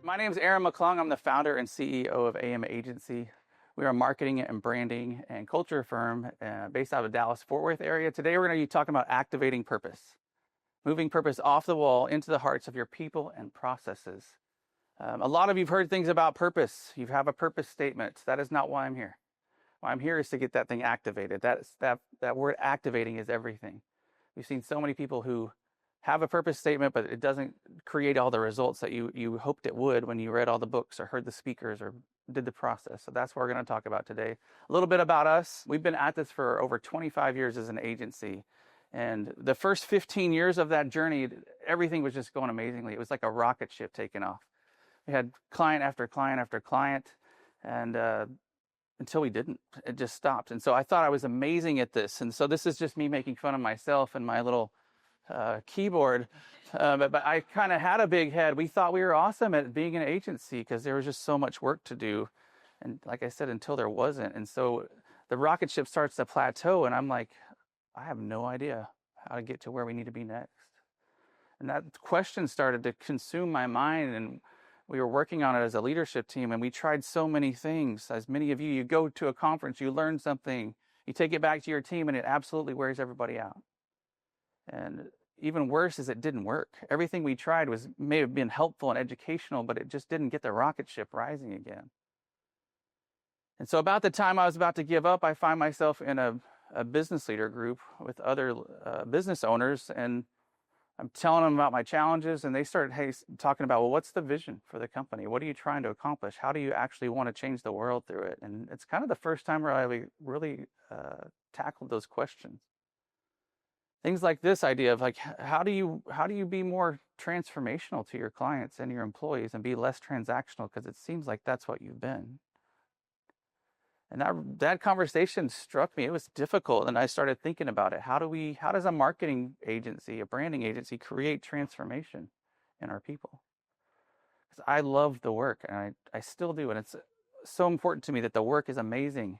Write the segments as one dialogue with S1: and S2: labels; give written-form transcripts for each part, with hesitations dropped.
S1: My name is McClung. I'm the founder and CEO of AM Agency. We are a marketing and branding and culture firm based out of the Dallas-Fort Worth area. Today we're going to be talking about activating purpose, moving purpose off the wall into the hearts of your people and processes. A lot of you've heard things about purpose. You have a purpose statement. That is not why I'm here. Why I'm here is to get that thing activated. That word activating is everything. We've seen so many people who have a purpose statement, but it doesn't create all the results that you hoped it would when you read all the books or heard the speakers or did the process. So that's what we're going to talk about today. A little bit about us. We've been at this for over 25 years as an agency. And the first 15 years of that journey, everything was just going amazingly. It was like a rocket ship taking off. We had client after client after client, and until we didn't, it just stopped. And so I thought I was amazing at this. And so this is just me making fun of myself and my little keyboard, but I kind of had a big head. We thought we were awesome at being an agency because there was just so much work to do, and like I said, until there wasn't. And so the rocket ship starts to plateau, and I'm like, I have no idea how to get to where we need to be next. And that question started to consume my mind, and we were working on it as a leadership team, and we tried so many things. As many of you go to a conference, you learn something, you take it back to your team, and it absolutely wears everybody out. And even worse is it didn't work. Everything we tried may have been helpful and educational, but it just didn't get the rocket ship rising again. And so about the time I was about to give up, I find myself in a business leader group with other business owners, and I'm telling them about my challenges, and they start talking about, well, what's the vision for the company? What are you trying to accomplish? How do you actually want to change the world through it? And it's kind of the first time where I really tackled those questions. Things like this idea of like, how do you be more transformational to your clients and your employees and be less transactional? Because it seems like that's what you've been. And that conversation struck me. It was difficult, and I started thinking about it. How does a marketing agency, a branding agency, create transformation in our people? Because I love the work, and I still do, and it's so important to me that the work is amazing.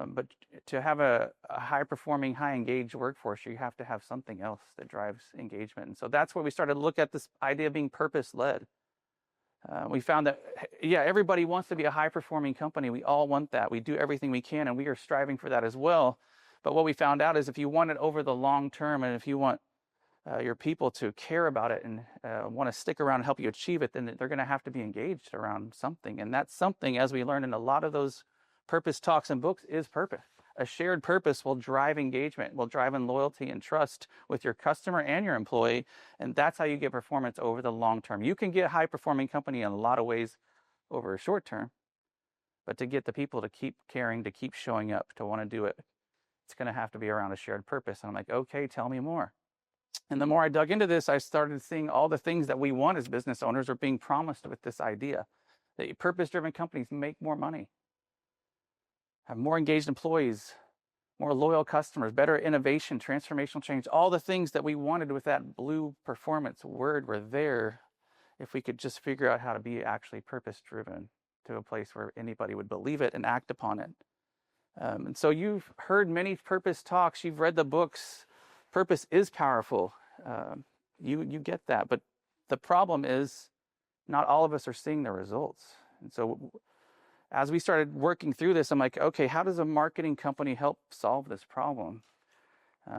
S1: But to have a high-performing, high-engaged workforce, you have to have something else that drives engagement. And so that's where we started to look at this idea of being purpose-led. We found that, yeah, everybody wants to be a high-performing company. We all want that. We do everything we can, and we are striving for that as well. But what we found out is if you want it over the long term, and if you want your people to care about it and want to stick around and help you achieve it, then they're going to have to be engaged around something. And that something, as we learned in a lot of those purpose talks and books, is purpose. A shared purpose will drive engagement, will drive in loyalty and trust with your customer and your employee. And that's how you get performance over the long term. You can get a high performing company in a lot of ways over a short term, but to get the people to keep caring, to keep showing up, to want to do it, it's going to have to be around a shared purpose. And I'm like, okay, tell me more. And the more I dug into this, I started seeing all the things that we want as business owners are being promised with this idea that purpose-driven companies make more money, have more engaged employees, more loyal customers, better innovation, transformational change. All the things that we wanted with that blue performance word were there if we could just figure out how to be actually purpose-driven to a place where anybody would believe it and act upon it. And so you've heard many purpose talks. You've read the books. Purpose is powerful. You get that. But the problem is not all of us are seeing the results. And so as we started working through this, I'm like, okay, how does a marketing company help solve this problem?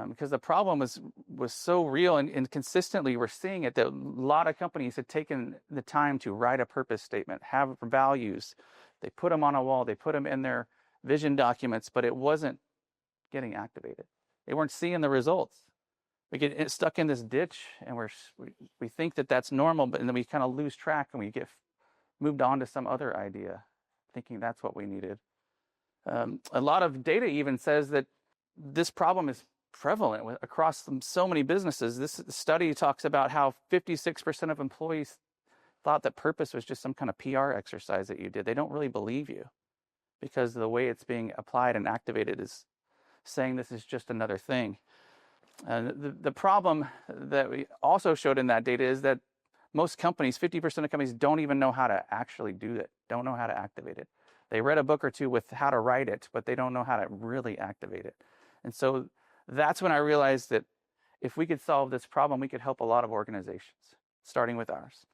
S1: Because the problem was so real, and consistently we're seeing it, that a lot of companies had taken the time to write a purpose statement, have values. They put them on a wall, they put them in their vision documents, but it wasn't getting activated. They weren't seeing the results. We get stuck in this ditch, and we think that that's normal, but then we kind of lose track, and we get moved on to some other idea, thinking that's what we needed. A lot of data even says that this problem is prevalent across so many businesses. This study talks about how 56% of employees thought that purpose was just some kind of PR exercise that you did. They don't really believe you because the way it's being applied and activated is saying this is just another thing. And the problem that we also showed in that data is that most companies, 50% of companies, don't even know how to actually do it, don't know how to activate it. They read a book or two with how to write it, but they don't know how to really activate it. And so that's when I realized that if we could solve this problem, we could help a lot of organizations, starting with ours.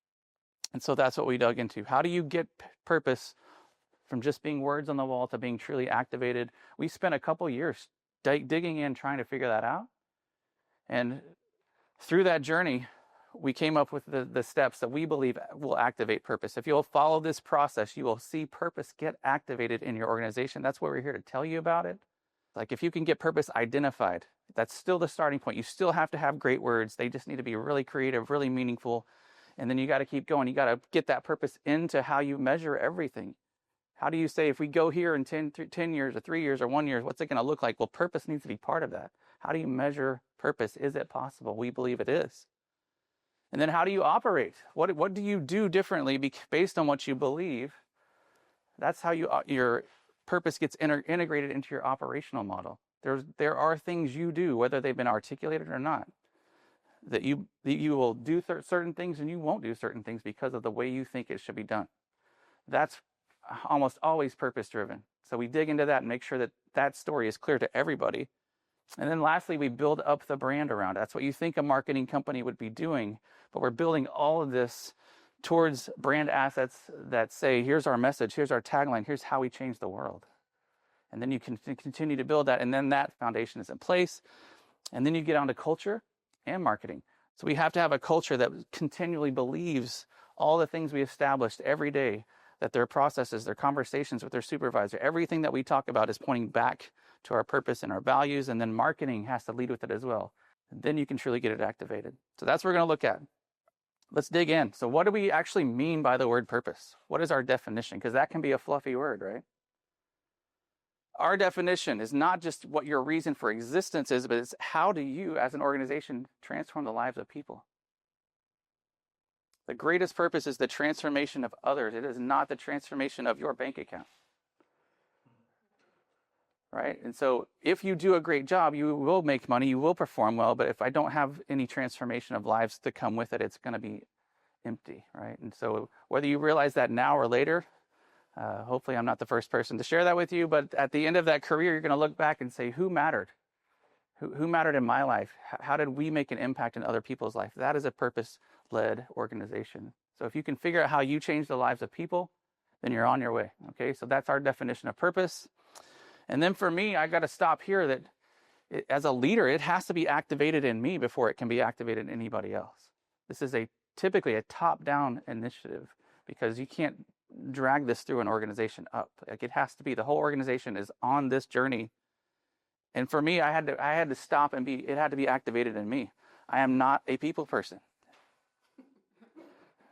S1: And so that's what we dug into. How do you get purpose from just being words on the wall to being truly activated? We spent a couple years digging in, trying to figure that out. And through that journey, we came up with the steps that we believe will activate purpose. If you'll follow this process, you will see purpose get activated in your organization. That's what we're here to tell you about it. Like, if you can get purpose identified, that's still the starting point. You still have to have great words. They just need to be really creative, really meaningful. And then you got to keep going. You got to get that purpose into how you measure everything. How do you say, if we go here in 10 years or 3 years or 1 year, what's it going to look like? Well, purpose needs to be part of that. How do you measure purpose? Is it possible? We believe it is. And then how do you operate? What do you do differently based on what you believe? That's how your purpose gets integrated into your operational model. There are things you do, whether they've been articulated or not, that you will do certain things and you won't do certain things because of the way you think it should be done. That's almost always purpose driven. So we dig into that and make sure that that story is clear to everybody. And then lastly, we build up the brand around it. That's what you think a marketing company would be doing, but we're building all of this towards brand assets that say, here's our message, here's our tagline, here's how we change the world. And then you can continue to build that, and then that foundation is in place. And then you get onto culture and marketing. So we have to have a culture that continually believes all the things we established every day, that their processes, their conversations with their supervisor, everything that we talk about is pointing back to our purpose and our values, and then marketing has to lead with it as well. And then you can truly get it activated. So that's what we're going to look at. Let's dig in. So what do we actually mean by the word purpose? What is our definition? Because that can be a fluffy word, right? Our definition is not just what your reason for existence is, but it's how do you, as an organization, transform the lives of people? The greatest purpose is the transformation of others. It is not the transformation of your bank account. Right? And so if you do a great job, you will make money, you will perform well, but if I don't have any transformation of lives to come with it, it's going to be empty, right? And so whether you realize that now or later, hopefully I'm not the first person to share that with you, but at the end of that career, you're going to look back and say, who mattered? Who mattered in my life? How did we make an impact in other people's life? That is a purpose-led organization. So if you can figure out how you change the lives of people, then you're on your way, okay? So that's our definition of purpose. And then for me, I got to stop here that as a leader, it has to be activated in me before it can be activated in anybody else. This is typically a top-down initiative because you can't drag this through an organization up. Like, it has to be, the whole organization is on this journey. And for me, I had to stop and it had to be activated in me. I am not a people person.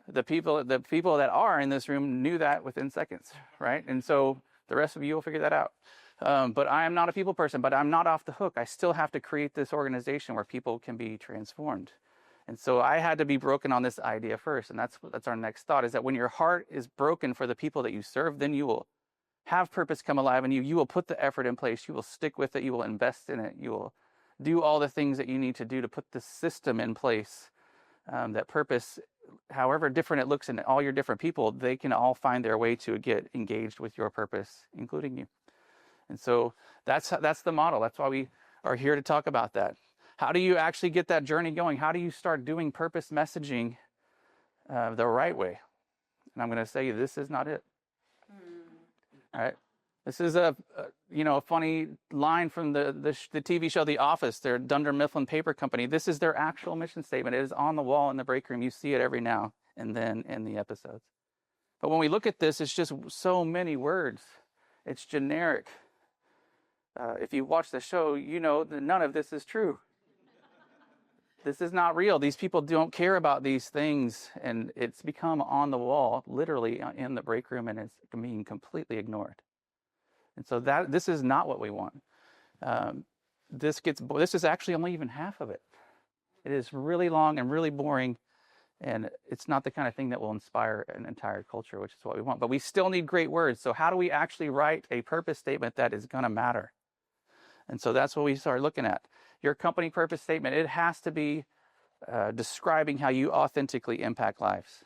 S1: The people that are in this room knew that within seconds, right? And so the rest of you will figure that out. But I am not a people person, but I'm not off the hook. I still have to create this organization where people can be transformed. And so I had to be broken on this idea first. And that's our next thought, is that when your heart is broken for the people that you serve, then you will have purpose come alive in you. You will put the effort in place. You will stick with it. You will invest in it. You will do all the things that you need to do to put the system in place. That purpose, however different it looks in all your different people, they can all find their way to get engaged with your purpose, including you. And so that's the model. That's why we are here to talk about that. How do you actually get that journey going? How do you start doing purpose messaging the right way? And I'm going to say this is not it. All right. This is a funny line from the TV show The Office. Their Dunder Mifflin Paper Company. This is their actual mission statement. It is on the wall in the break room. You see it every now and then in the episodes. But when we look at this, it's just so many words. It's generic. If you watch the show, you know that none of this is true. This is not real. These people don't care about these things, and it's become on the wall, literally in the break room, and it's being completely ignored. And so this is not what we want. This is actually only even half of it. It is really long and really boring, and it's not the kind of thing that will inspire an entire culture, which is what we want. But we still need great words. So how do we actually write a purpose statement that is going to matter? And so that's what we start looking at. Your company purpose statement, it has to be describing how you authentically impact lives.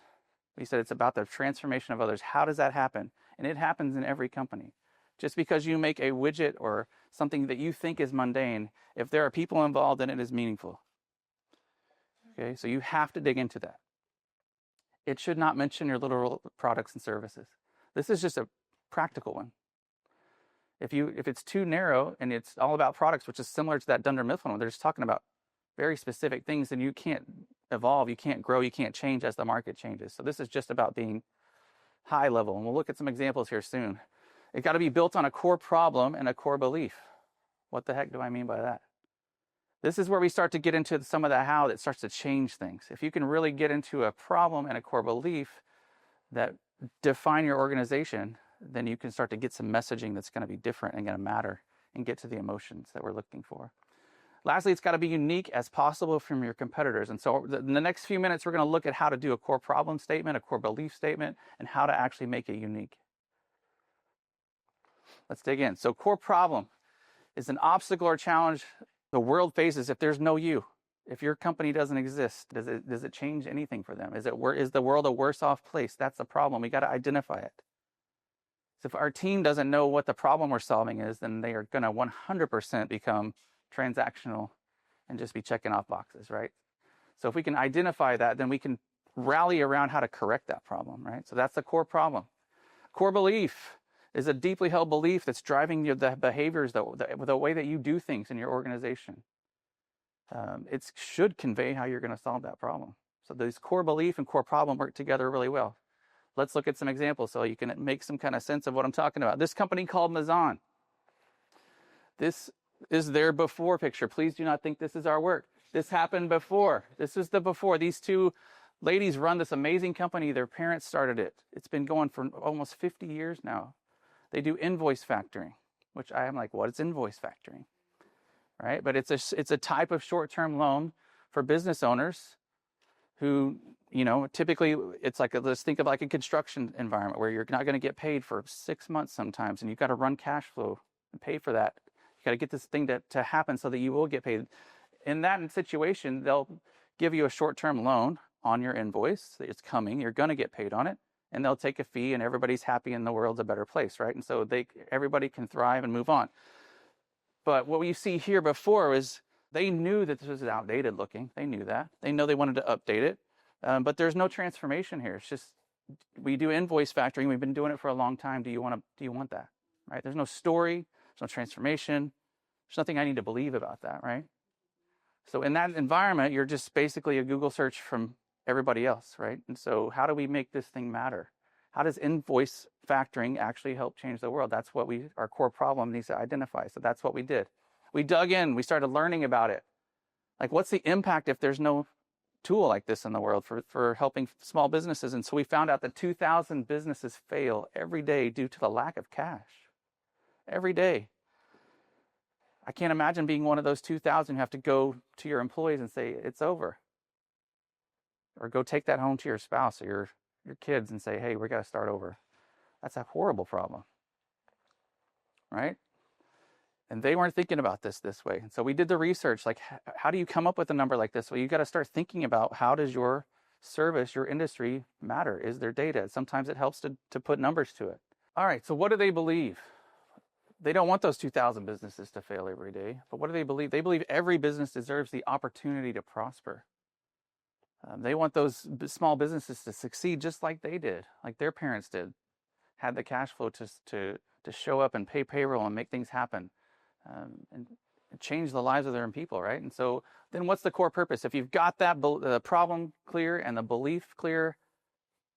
S1: We said it's about the transformation of others. How does that happen? And it happens in every company. Just because you make a widget or something that you think is mundane, if there are people involved, then it is meaningful. Okay, so you have to dig into that. it should not mention your literal products and services. This is just a practical one. If it's too narrow and it's all about products, which is similar to that Dunder Mifflin one, they're just talking about very specific things, and you can't evolve, you can't grow, you can't change as the market changes. So this is just about being high level, and we'll look at some examples here soon. It's got to be built on a core problem and a core belief. What the heck do I mean by that? This is where we start to get into some of the how that starts to change things. If you can really get into a problem and a core belief that define your organization, then you can start to get some messaging that's going to be different and going to matter and get to the emotions that we're looking for. Lastly, it's got to be unique as possible from your competitors. And so in the next few minutes, we're going to look at how to do a core problem statement, a core belief statement, and how to actually make it unique. Let's dig in. So core problem is an obstacle or challenge the world faces if there's no you. If your company doesn't exist, does it change anything for them? Is the world a worse off place? That's the problem. We got to identify it. So if our team doesn't know what the problem we're solving is, then they are going to 100% become transactional and just be checking off boxes, right? So if we can identify that, then we can rally around how to correct that problem, right? So that's the core problem. Core belief is a deeply held belief that's driving the behaviors, the way that you do things in your organization. It should convey how you're going to solve that problem. So these core belief and core problem work together really well. Let's look at some examples so you can make some kind of sense of what I'm talking about. This company called Mazan. This is their before picture. Please do not think this is our work. This happened before. This is the before. These two ladies run this amazing company. Their parents started it. It's been going for almost 50 years now. They do invoice factoring, which I am like, what is invoice factoring? Right? But it's a type of short-term loan for business owners who, typically it's like, let's think of like a construction environment where you're not going to get paid for 6 months sometimes, and you've got to run cash flow and pay for that. You got to get this thing to happen so that you will get paid. In that situation, they'll give you a short-term loan on your invoice. It's coming. You're going to get paid on it, and they'll take a fee, and everybody's happy, and the world's a better place, right? And so everybody can thrive and move on. But what we see here before is they knew that this was outdated looking. They knew that. They know they wanted to update it. But there's no transformation here. It's just, we do invoice factoring. We've been doing it for a long time. Do you want that? Right? There's no story. There's no transformation. There's nothing I need to believe about that, right? So in that environment, you're just basically a Google search from everybody else, right? And so how do we make this thing matter? How does invoice factoring actually help change the world? That's what our core problem needs to identify. So that's what we did. We dug in. We started learning about it. Like, what's the impact if there's no tool like this in the world for helping small businesses? And so we found out that 2,000 businesses fail every day due to the lack of cash. Every day. I can't imagine being one of those 2,000 who have to go to your employees and say, it's over. Or go take that home to your spouse or your kids and say, hey, we got to start over. That's a horrible problem. Right? And they weren't thinking about this way. And so we did the research, like, how do you come up with a number like this? Well, you got to start thinking about, how does your service, your industry matter? Is there data? Sometimes it helps to put numbers to it. All right, so what do they believe? They don't want those 2,000 businesses to fail every day. But what do they believe? They believe every business deserves the opportunity to prosper. They want those small businesses to succeed just like they did, like their parents did, had the cash flow to show up and pay payroll and make things happen. And change the lives of their own people, right? And so then what's the core purpose? If you've got that the problem clear and the belief clear,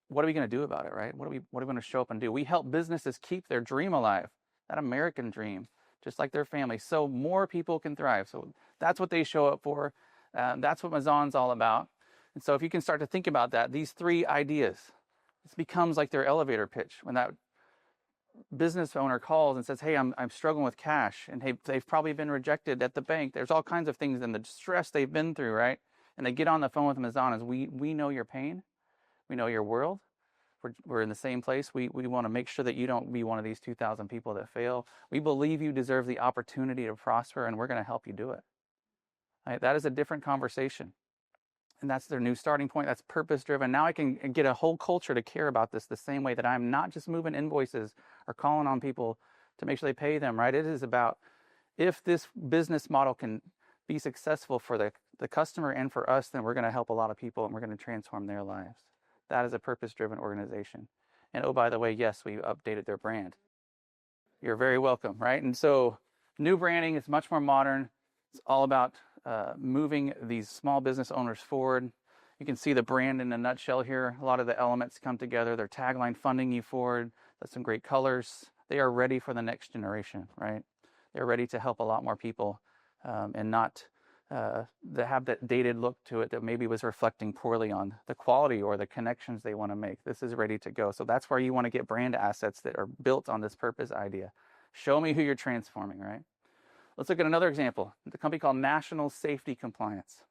S1: what are we going to do about it, right? What are we going to show up and do? We help businesses keep their dream alive, that American dream, just like their family, so more people can thrive. So that's what they show up for. That's what Mazan's all about. And so if you can start to think about that, these three ideas, this becomes like their elevator pitch. When that business owner calls and says, hey, I'm struggling with cash, and hey, they've probably been rejected at the bank. There's all kinds of things in the stress they've been through, right? And they get on the phone with Mazan as we know your pain. We know your world. We're in the same place. We want to make sure that you don't be one of these 2,000 people that fail. We believe you deserve the opportunity to prosper, and we're going to help you do it. Right? That is a different conversation. And that's their new starting point. That's purpose-driven. Now I can get a whole culture to care about this the same way that I'm not just moving invoices or calling on people to make sure they pay them, right? It is about, if this business model can be successful for the customer and for us, then we're going to help a lot of people and we're going to transform their lives. That is a purpose-driven organization. And oh, by the way, yes, we updated their brand. You're very welcome, right? And so new branding is much more modern. It's all about moving these small business owners forward. You can see the brand in a nutshell here. A lot of the elements come together. Their tagline, funding you forward. That's some great colors. They are ready for the next generation, right? They're ready to help a lot more people and not have that dated look to it that maybe was reflecting poorly on the quality or the connections they want to make. This is ready to go. So that's where you want to get brand assets that are built on this purpose idea. Show me who you're transforming, right? Let's look at another example. The company called National Safety Compliance.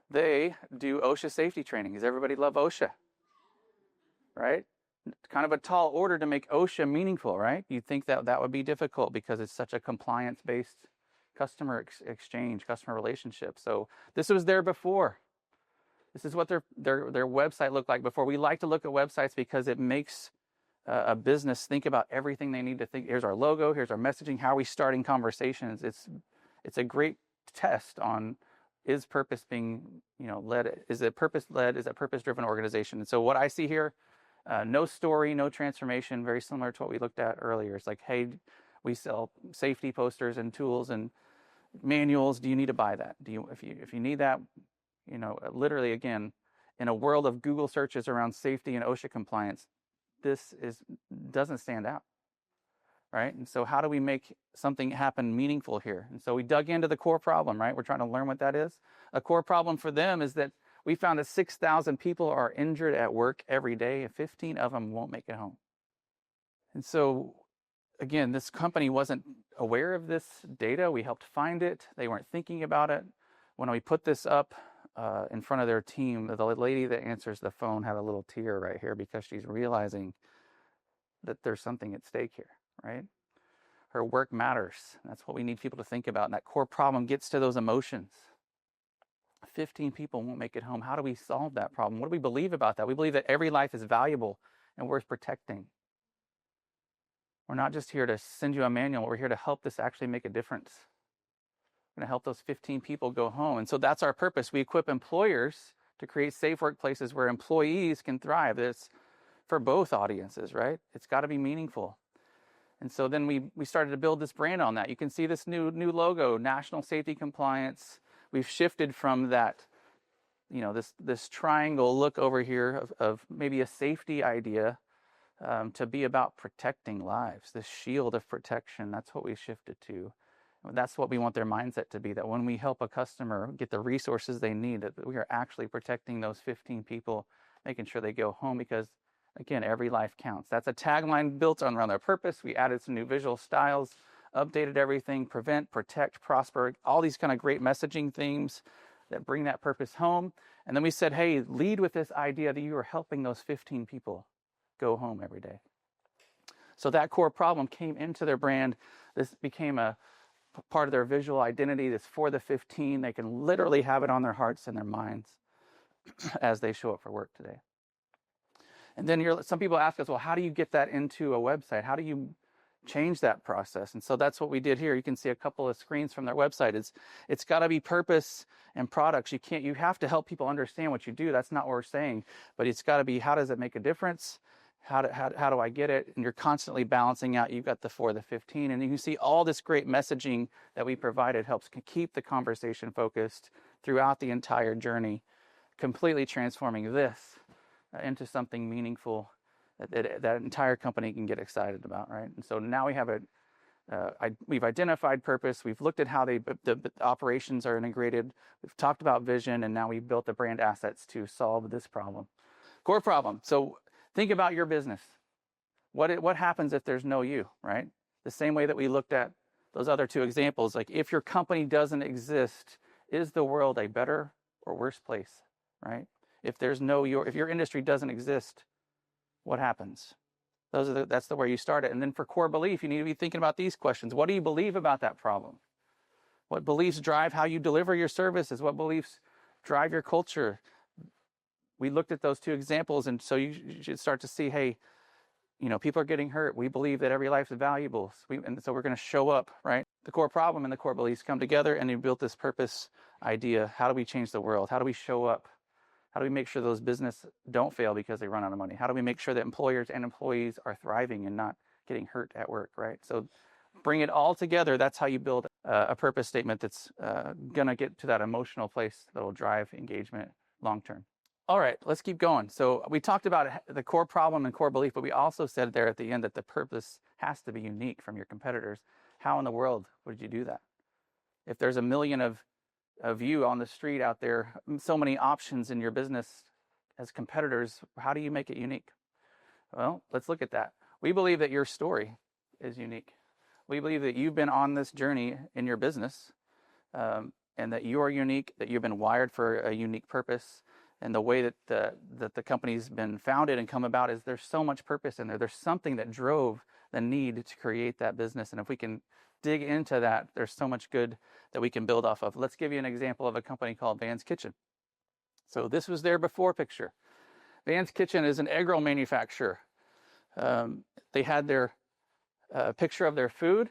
S1: They do OSHA safety training. Does everybody love OSHA? Right? Kind of a tall order to make OSHA meaningful, right? You'd think that that would be difficult because it's such a compliance-based customer exchange, customer relationship. So this was there before. This is what their website looked like before. We like to look at websites because it makes a business think about everything they need to think. Here's our logo, here's our messaging, how are we starting conversations? It's a great test on, is purpose being led? Is it purpose-led? Is it a purpose-driven organization? And so what I see here, no story, no transformation, very similar to what we looked at earlier. It's like, hey, we sell safety posters and tools and manuals. Do you need to buy that? If you need that, literally again, in a world of Google searches around safety and OSHA compliance, this doesn't stand out, right? And so how do we make something happen meaningful here? And so we dug into the core problem, right? We're trying to learn what that is. A core problem for them is that we found that 6,000 people are injured at work every day, and 15 of them won't make it home. And so, again, this company wasn't aware of this data. We helped find it. They weren't thinking about it. When we put this up in front of their team, the lady that answers the phone had a little tear right here because she's realizing that there's something at stake here, right? Her work matters. That's what we need people to think about. And that core problem gets to those emotions. 15 people won't make it home. How do we solve that problem? What do we believe about that? We believe that every life is valuable and worth protecting. We're not just here to send you a manual. We're here to help this actually make a difference. We're going to help those 15 people go home. And so that's our purpose. We equip employers to create safe workplaces where employees can thrive. It's for both audiences, right? It's got to be meaningful. And so then we started to build this brand on that. You can see this new logo, National Safety Compliance. We've shifted from that, this triangle look over here of maybe a safety idea to be about protecting lives, this shield of protection. That's what we shifted to. That's what we want their mindset to be, that when we help a customer get the resources they need, that we are actually protecting those 15 people, making sure they go home because, again, every life counts. That's a tagline built around their purpose. We added some new visual styles, updated everything, prevent, protect, prosper, all these kind of great messaging themes that bring that purpose home. And then we said, hey, lead with this idea that you are helping those 15 people go home every day. So that core problem came into their brand. This became a part of their visual identity. This for the 15. They can literally have it on their hearts and their minds as they show up for work today. And then some people ask us, well, how do you get that into a website? How do you change that process? And so that's what we did here. You can see a couple of screens from their website. It's got to be purpose and products. You have to help people understand what you do. That's not what we're saying, but it's got to be, how does it make a difference? How do I get it? And you're constantly balancing out. You've got the for the 15, and you can see all this great messaging that we provided helps keep the conversation focused throughout the entire journey, completely transforming this into something meaningful that entire company can get excited about, right? And so now we have we've identified purpose. We've looked at how the operations are integrated. We've talked about vision, and now we've built the brand assets to solve this problem, core problem. So think about your business. What happens if there's no you, right? The same way that we looked at those other two examples, like if your company doesn't exist, is the world a better or worse place, right? If your industry doesn't exist, what happens? That's where you start it. And then for core belief, you need to be thinking about these questions. What do you believe about that problem? What beliefs drive how you deliver your services? What beliefs drive your culture? We looked at those two examples, and so you should start to see, hey, people are getting hurt. We believe that every life is valuable. And so we're going to show up, right? The core problem and the core beliefs come together, and you built this purpose idea. How do we change the world? How do we show up? How do we make sure those businesses don't fail because they run out of money? How do we make sure that employers and employees are thriving and not getting hurt at work, right? So bring it all together. That's how you build a purpose statement that's going to get to that emotional place that will drive engagement long term. All right, let's keep going. So we talked about the core problem and core belief, but we also said there at the end that the purpose has to be unique from your competitors. How in the world would you do that? If there's a million of you on the street out there, so many options in your business as competitors, how do you make it unique? Well, let's look at that. We believe that your story is unique. We believe that you've been on this journey in your business, and that you are unique, that you've been wired for a unique purpose. And the way that the company's been founded and come about is there's so much purpose in there. There's something that drove the need to create that business. And if we can dig into that, there's so much good that we can build off of. Let's give you an example of a company called Van's Kitchen. So this was their before picture. Van's Kitchen is an egg roll manufacturer. They had their picture of their food,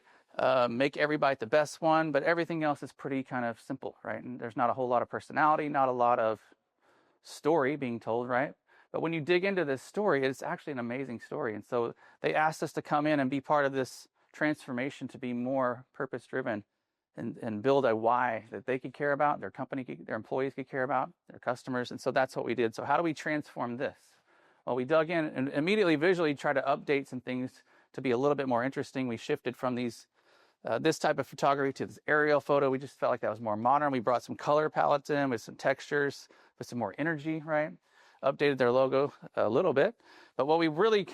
S1: make every bite the best one, but everything else is pretty kind of simple, right? And there's not a whole lot of personality, not a lot of story being told, right? But when you dig into this story, it's actually an amazing story. And so they asked us to come in and be part of this transformation to be more purpose-driven and build a why that they could care about, their company, their employees could care about, their customers. And so that's what we did. So how do we transform this? Well, we dug in and immediately visually tried to update some things to be a little bit more interesting. We shifted from this type of photography to this aerial photo. We just felt like that was more modern. We brought some color palettes in with some textures, with some more energy, right? Updated their logo a little bit. But what we really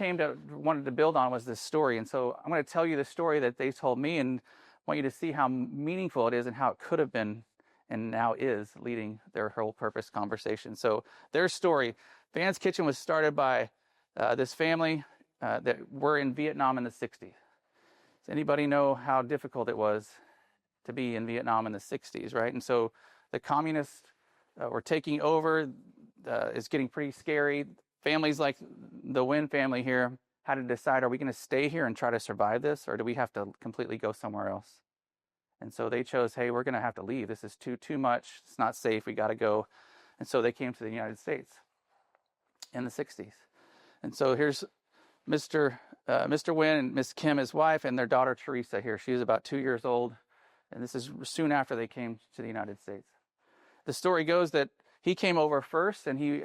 S1: wanted to build on was this story. And so I'm going to tell you the story that they told me and want you to see how meaningful it is and how it could have been and now is leading their whole purpose conversation. So their story, Van's Kitchen was started by this family that were in Vietnam in the 60s. Does anybody know how difficult it was to be in Vietnam in the 60s, right? And so the communists were taking over. It's getting pretty scary. Families like the Nguyen family here had to decide, are we going to stay here and try to survive this, or do we have to completely go somewhere else? And so they chose, hey, we're going to have to leave. This is too much. It's not safe. We got to go. And so they came to the United States in the 60s. And so here's Mr. Nguyen and Miss Kim, his wife, and their daughter Teresa here. She was about 2 years old, and this is soon after they came to the United States. The story goes that he came over first, and he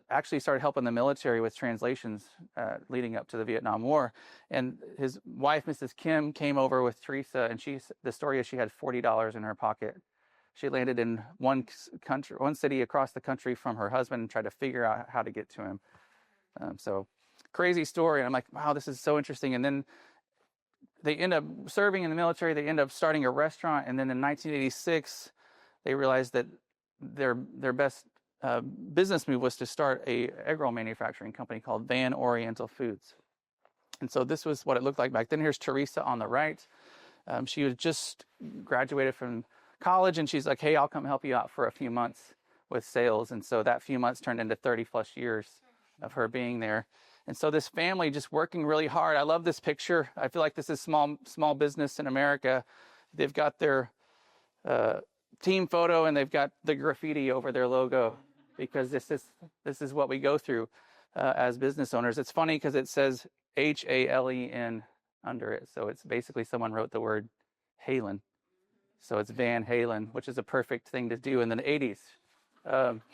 S1: actually started helping the military with translations leading up to the Vietnam War. And his wife, Mrs. Kim, came over with Teresa, and the story is she had $40 in her pocket. She landed in one city across the country from her husband and tried to figure out how to get to him. So crazy story. And I'm like, wow, this is so interesting. And then they end up serving in the military. They end up starting a restaurant. And then in 1986, they realized that their best business move was to start a egg roll manufacturing company called Van Oriental Foods. And so this was what it looked like back then. Here's Teresa on the right. She was just graduated from college, and she's like, hey, I'll come help you out for a few months with sales. And so that few months turned into 30 plus years of her being there. And so this family just working really hard. I love this picture. I feel like this is small business in America. They've got their team photo, and they've got the graffiti over their logo, because this is what we go through as business owners. It's funny because it says HALEN under it. So it's basically someone wrote the word Halen. So it's Van Halen, which is a perfect thing to do in the 80s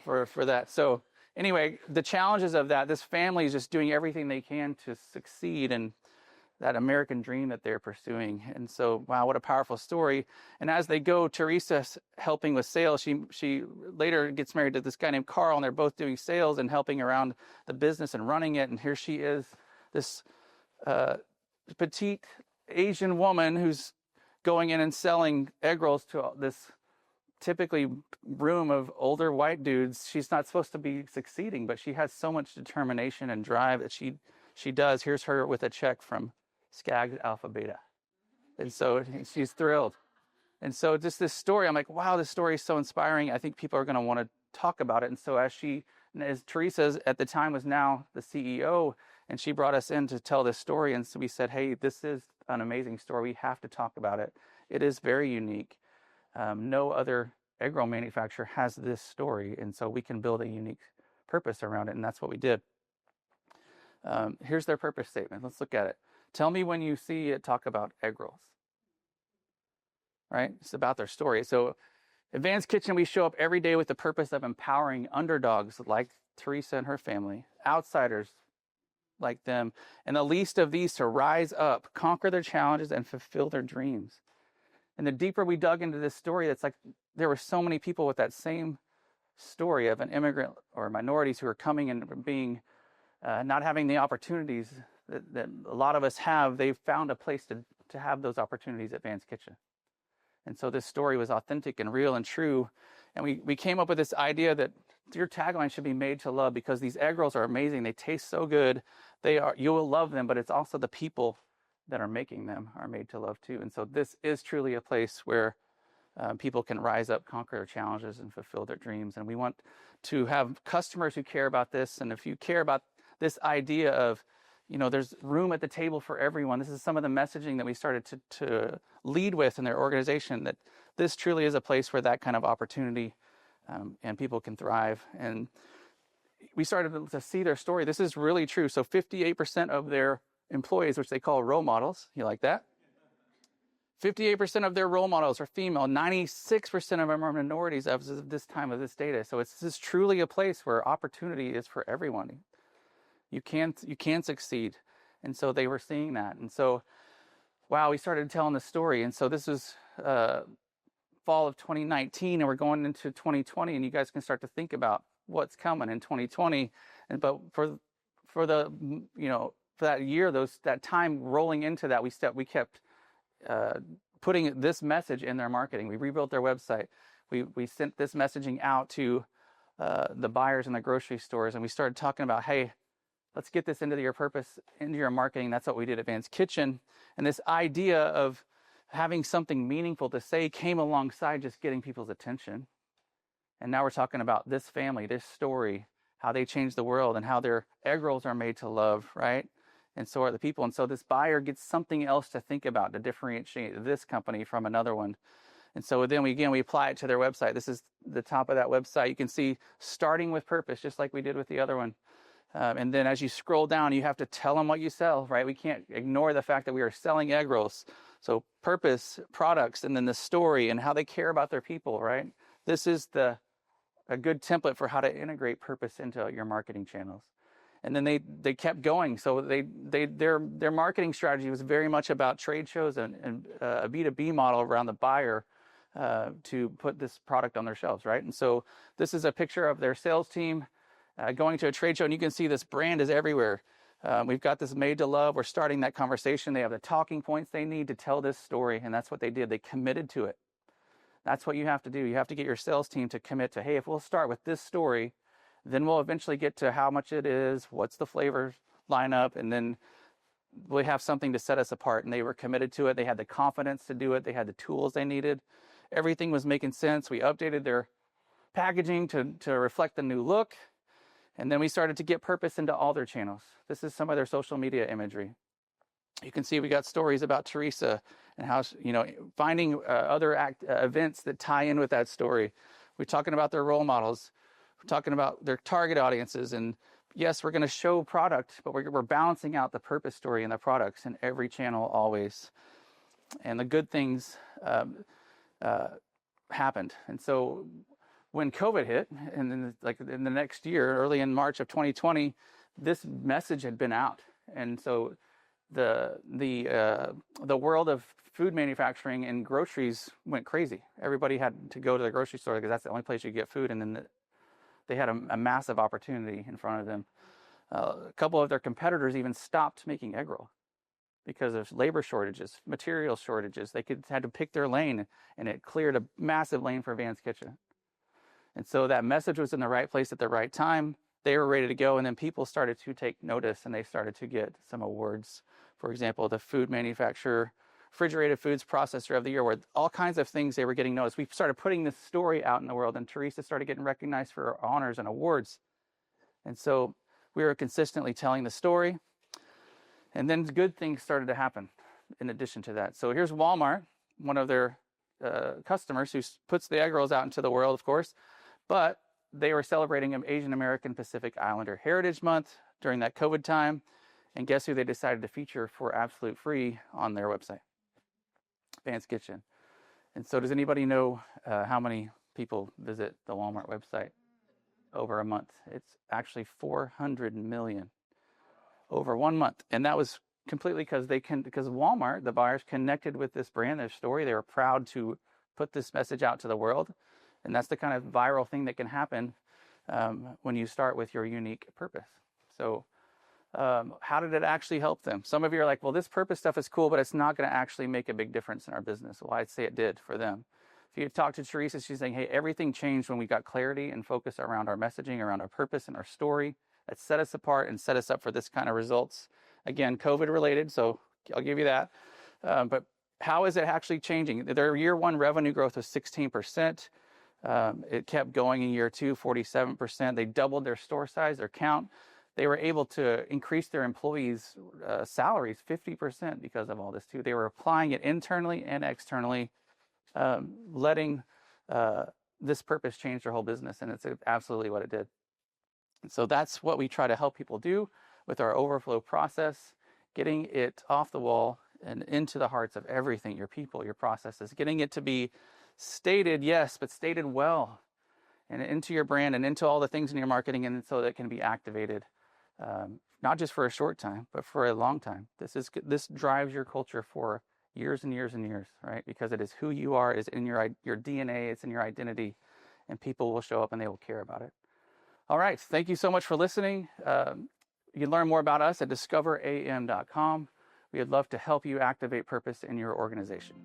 S1: for that. So anyway, the challenges of that, this family is just doing everything they can to succeed in that American dream that they're pursuing. And so, wow, what a powerful story. And as they go, Teresa's helping with sales. She later gets married to this guy named Carl, and they're both doing sales and helping around the business and running it. And here she is, this petite Asian woman who's going in and selling egg rolls to this typically room of older white dudes. She's not supposed to be succeeding, but she has so much determination and drive that she does. Here's her with a check from Skaggs Alpha Beta. And so she's thrilled. And so just this story, I'm like, wow, this story is so inspiring. I think people are going to want to talk about it. And so as Teresa at the time was now the CEO, and she brought us in to tell this story. And so we said, hey, this is an amazing story. We have to talk about it. It is very unique. No other egg roll manufacturer has this story. And so we can build a unique purpose around it, and that's what we did. Here's their purpose statement. Let's look at it. Tell me when you see it talk about egg rolls. Right? It's about their story. So Advanced Kitchen, we show up every day with the purpose of empowering underdogs like Teresa and her family, outsiders like them, and the least of these to rise up, conquer their challenges, and fulfill their dreams. And the deeper we dug into this story, it's like there were so many people with that same story of an immigrant or minorities who are coming and being not having the opportunities that a lot of us have. They've found a place to have those opportunities at Advanced Kitchen. And so this story was authentic and real and true. And we came up with this idea that your tagline should be made to love, because these egg rolls are amazing. They taste so good. You will love them, but it's also the people that are making them are made to love too. And so this is truly a place where people can rise up, conquer their challenges, and fulfill their dreams. And we want to have customers who care about this. And if you care about this idea of, there's room at the table for everyone. This is some of the messaging that we started to lead with in their organization, that this truly is a place where that kind of opportunity and people can thrive. And we started to see their story. This is really true. So 58% of their employees, which they call role models, you like that? 58% of their role models are female. 96% of them are minorities as of this time of this data. So this is truly a place where opportunity is for everyone. You can succeed. And so they were seeing that. And so, wow, we started telling the story. And so this was fall of 2019, and we're going into 2020, and you guys can start to think about what's coming in 2020. But for that year, that time rolling into that, we kept putting this message in their marketing. We rebuilt their website. We sent this messaging out to the buyers in the grocery stores, and we started talking about, hey, let's get this into your purpose, into your marketing. That's what we did at Advanced Kitchen. And this idea of having something meaningful to say came alongside just getting people's attention. And now we're talking about this family, this story, how they changed the world, and how their egg rolls are made to love, right? And so are the people. And so this buyer gets something else to think about to differentiate this company from another one. And so then we apply it to their website. This is the top of that website. You can see starting with purpose, just like we did with the other one. And then as you scroll down, you have to tell them what you sell, right? We can't ignore the fact that we are selling egg rolls. So purpose, products, and then the story and how they care about their people, right? This is a good template for how to integrate purpose into your marketing channels. And then they kept going. So their marketing strategy was very much about trade shows and a B2B model around the buyer to put this product on their shelves, right? And so this is a picture of their sales team going to a trade show, and you can see this brand is everywhere. We've got this made to love. We're starting that conversation. They have the talking points they need to tell this story, and that's what they did. They committed to it. That's what you have to do. You have to get your sales team to commit to, hey, if we'll start with this story, then we'll eventually get to how much it is, what's the flavor lineup, and then we have something to set us apart. And they were committed to it. They had the confidence to do it. They had the tools they needed. Everything was making sense. We updated their packaging to reflect the new look. And then we started to get purpose into all their channels. This is some of their social media imagery. You can see we got stories about Teresa and how, finding other events that tie in with that story. We're talking about their role models. We're talking about their target audiences. And yes, we're going to show product, but we're balancing out the purpose story and the products in every channel always. And the good things happened. And so when COVID hit, and then in the next year, early in March of 2020, this message had been out. And so the world of food manufacturing and groceries went crazy. Everybody had to go to the grocery store because that's the only place you get food. And then they had a massive opportunity in front of them. A couple of their competitors even stopped making egg roll because of labor shortages, material shortages. They had to pick their lane, and it cleared a massive lane for Advanced Kitchen. And so that message was in the right place at the right time. They were ready to go, and then people started to take notice, and they started to get some awards. For example, the food manufacturer, refrigerated foods processor of the year, where all kinds of things they were getting noticed. We started putting this story out in the world, and Teresa started getting recognized for her honors and awards. And so we were consistently telling the story. And then good things started to happen in addition to that. So here's Walmart, one of their customers who puts the egg rolls out into the world, of course. But they were celebrating Asian American Pacific Islander Heritage Month during that COVID time. And guess who they decided to feature for absolute free on their website? Van's Kitchen. And so does anybody know how many people visit the Walmart website over a month? It's actually 400 million over 1 month. And that was completely because Walmart, the buyers, connected with this brand, their story. They were proud to put this message out to the world. And that's the kind of viral thing that can happen when you start with your unique purpose. So how did it actually help them? Some of you are like, well, this purpose stuff is cool, but it's not going to actually make a big difference in our business. Well, I'd say it did for them. If you talk to Teresa, she's saying, hey, everything changed when we got clarity and focus around our messaging, around our purpose and our story. That set us apart and set us up for this kind of results. Again, COVID related, so I'll give you that. But how is it actually changing? Their year one revenue growth was 16%. It kept going in year two, 47%. They doubled their store size, their count. They were able to increase their employees' salaries 50% because of all this too. They were applying it internally and externally, letting this purpose change their whole business, and it's absolutely what it did. And so that's what we try to help people do with our overflow process, getting it off the wall and into the hearts of everything, your people, your processes, getting it to be stated, yes, but stated well, and into your brand and into all the things in your marketing, and so that it can be activated, not just for a short time, but for a long time. This drives your culture for years and years and years, right? Because it is who you are, is in your DNA, it's in your identity, and people will show up and they will care about it. All right, thank you so much for listening. You can learn more about us at discoveram.com. We would love to help you activate purpose in your organization.